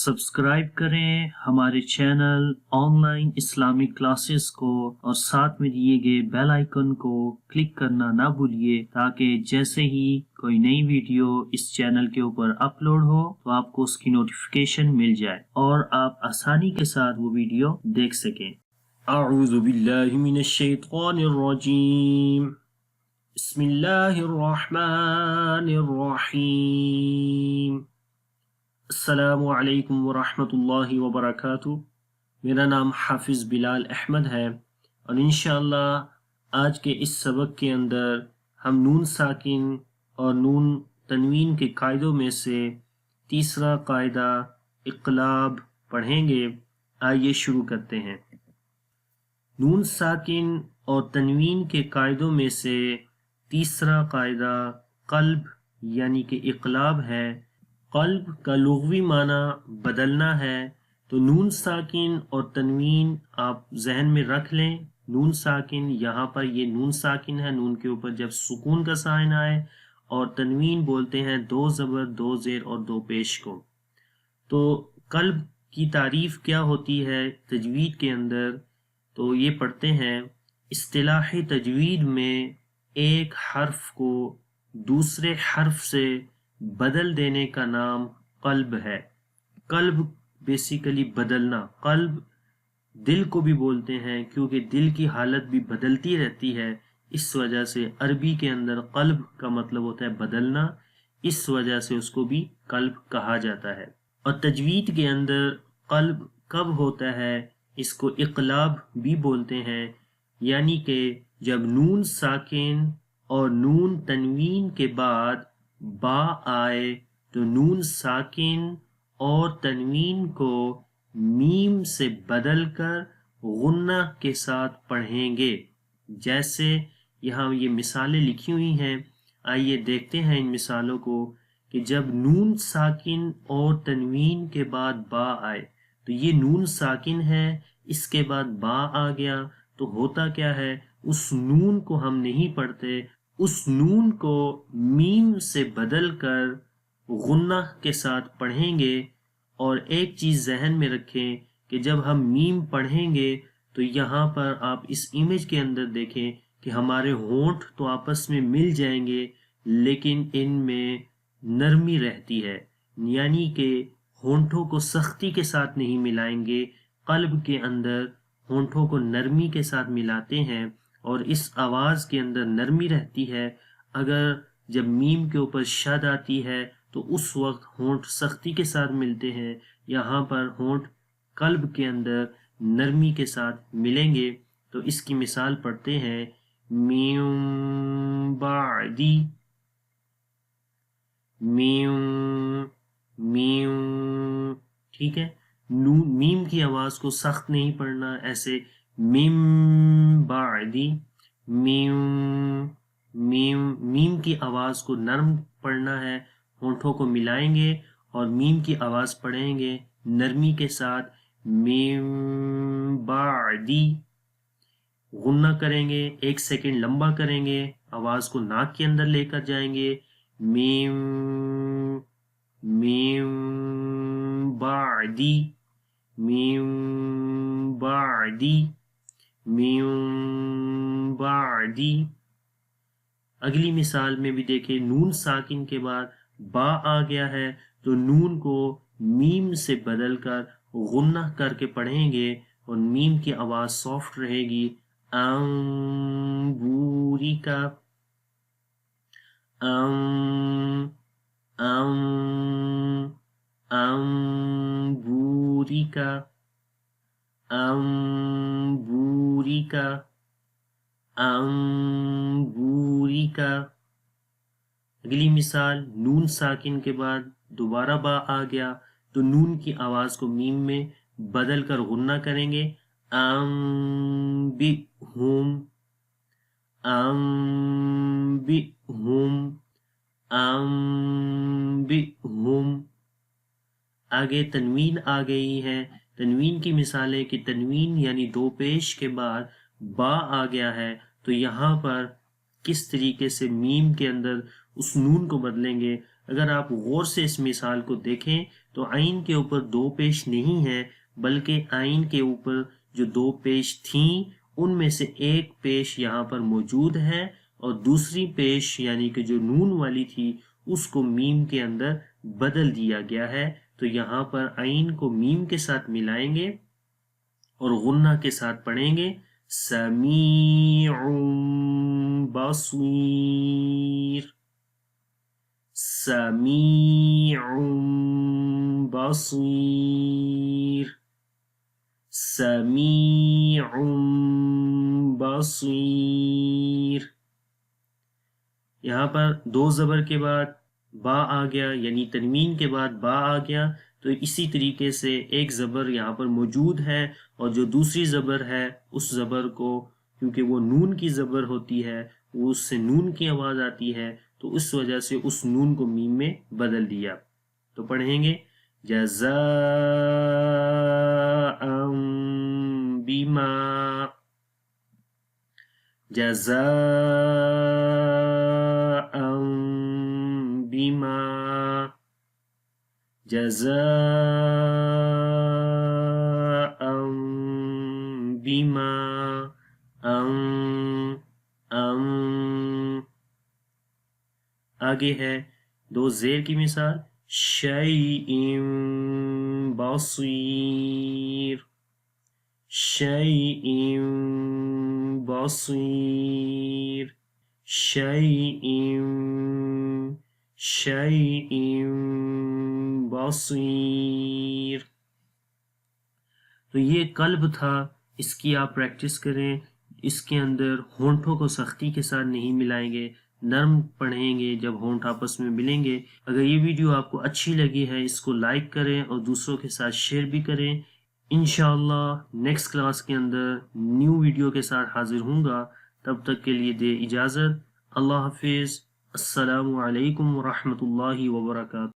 Subscribe करें हमारे channel online Islamic classes को और साथ में दिए गए बेल आइकन को क्लिक करना ना भूलिए ताकि जैसे ही कोई नई वीडियो इस चैनल के ऊपर अपलोड हो तो आपको उसकी नोटिफिकेशन मिल जाए और आप आसानी के साथ वो वीडियो देख सकें। अऊज़ु बिल्लाहि मिनश शैतानिर रजीम। बिस्मिल्लाहिर रहमानिर रहीम। अस्सलामु अलैकुम वरहमतुल्लाहि वबरकातुहू। मेरा नाम हाफिज़ बिलाल अहमद है और इंशाअल्लाह आज के इस सबक के अंदर हम नून साकिन और नून तनवीन के कायदों में से तीसरा कायदा इक़लाब पढ़ेंगे। आइए शुरू करते हैं। नून साकिन और तनवीन के कायदों में से तीसरा कायदा क़ल्ब यानी कि इक़लाब है। क़ल्ब का लुग़वी माना बदलना है, तो नून साकिन और तनवीन आप जहन में रख लें। नून साकिन यहाँ पर ये नून साकिन है, नून के ऊपर जब सुकून का साइन आए, और तनवीन बोलते हैं दो ज़बर दो ज़ेर और दो पेश को। तो क़ल्ब की तारीफ़ क्या होती है तजवीद के अंदर, तो ये पढ़ते हैं इस्तिलाह तजवीद में एक हर्फ को दूसरे हर्फ से बदल देने का नाम क़ल्ब है। क़ल्ब बेसिकली बदलना। क़ल्ब दिल को भी बोलते हैं क्योंकि दिल की हालत भी बदलती रहती है, इस वजह से अरबी के अंदर क़ल्ब का मतलब होता है बदलना, इस वजह से उसको भी क़ल्ब कहा जाता है। और तजवीद के अंदर क़ल्ब कब होता है, इसको इक़लाब भी बोलते हैं, यानी कि जब नून साकिन और नून तनवीन के बाद बा आए तो नून साकिन और तनवीन को मीम से बदलकर गुन्ना के साथ पढ़ेंगे। जैसे यहाँ ये मिसालें लिखी हुई हैं, आइए देखते हैं इन मिसालों को कि जब नून साकिन और तनवीन के बाद बा आए तो ये नून साकिन है, इसके बाद बा आ गया, तो होता क्या है, उस नून को हम नहीं पढ़ते, उस नून को मीम से बदलकर गुन्ना के साथ पढ़ेंगे। और एक चीज़ जहन में रखें कि जब हम मीम पढ़ेंगे तो यहाँ पर आप इस इमेज के अंदर देखें कि हमारे होंठ तो आपस में मिल जाएंगे लेकिन इनमें नरमी रहती है, यानी कि होंठों को सख्ती के साथ नहीं मिलाएंगे। क़ल्ब के अंदर होंठों को नरमी के साथ मिलाते हैं और इस आवाज़ के अंदर नरमी रहती है। अगर जब मीम के ऊपर शद आती है तो उस वक्त होंठ सख्ती के साथ मिलते हैं, यहाँ पर होंठ क़ल्ब के अंदर नरमी के साथ मिलेंगे। तो इसकी मिसाल पढ़ते हैं, मीम बादी, मीम मीम, ठीक है। नून मीम की आवाज़ को सख्त नहीं पढ़ना, ऐसे मीम बादी, मीम मीम। मीम की आवाज़ को नरम पढ़ना है, होंठों को मिलाएंगे और मीम की आवाज़ पढ़ेंगे नरमी के साथ, मीम बादी। गुन्ना करेंगे, एक सेकंड लंबा करेंगे, आवाज़ को नाक के अंदर लेकर जाएंगे, मीम मीम बादी, मीम बादी, मीम बादी। अगली मिसाल में भी देखें, नून साकिन के बाद बा आ गया है तो नून को मीम से बदलकर गुन्ना करके पढ़ेंगे और मीम की आवाज़ सॉफ्ट रहेगी, अंगूरिका, अंगूरिका, अंगूरिका, अंगूरिका। अगली मिसाल, नून साकिन के बाद दोबारा बा आ गया तो नून की आवाज़ को मीम में बदल कर गुन्ना करेंगे, अंबिहुम, अंबिहुम, अंबिहुम। आगे तनवीन आ गई है। तनवीन की मिसालें कि तनवीन यानी दो पेश के बाद बा आ गया है तो यहाँ पर किस तरीके से मीम के अंदर उस नून को बदलेंगे। अगर आप गौर से इस मिसाल को देखें تو عین کے اوپر دو پیش نہیں ہے، بلکہ عین کے اوپر جو دو پیش تھیں ان میں سے ایک پیش یہاں پر موجود ہے، اور دوسری پیش یعنی کہ جو نون والی تھی اس کو میم کے اندر بدل دیا گیا ہے۔ تو یہاں پر عین کو میم کے ساتھ ملائیں گے اور غنہ کے ساتھ پڑھیں گے سمیع بصیر، سمیع بصیر، سمیع بصیر۔ یہاں پر دو زبر کے بعد با آ گیا، یعنی تنوین کے بعد با آ گیا، تو اسی طریقے سے ایک زبر یہاں پر موجود ہے، اور جو دوسری زبر ہے اس زبر کو، کیونکہ وہ نون کی زبر ہوتی ہے، وہ اس سے نون کی آواز آتی ہے، تو اس وجہ سے اس نون کو میم میں بدل دیا۔ تو پڑھیں گے جزاء بما، جزاء بما، جزاء بما، آگے ہے دو زیر کی مثال شیء بصیر، شیء بصیر، شیء بصیر۔ تو یہ قلب تھا، اس کی آپ پریکٹس کریں، اس کے اندر ہونٹوں کو سختی کے ساتھ نہیں ملائیں گے، نرم پڑھیں گے جب ہونٹ آپس میں ملیں گے۔ اگر یہ ویڈیو آپ کو اچھی لگی ہے اس کو لائک کریں اور دوسروں کے ساتھ شیئر بھی کریں۔ انشاءاللہ نیکسٹ کلاس کے اندر نیو ویڈیو کے ساتھ حاضر ہوں گا، تب تک کے لیے دے اجازت۔ اللہ حافظ، السلام علیکم ورحمۃ اللہ وبرکاتہ۔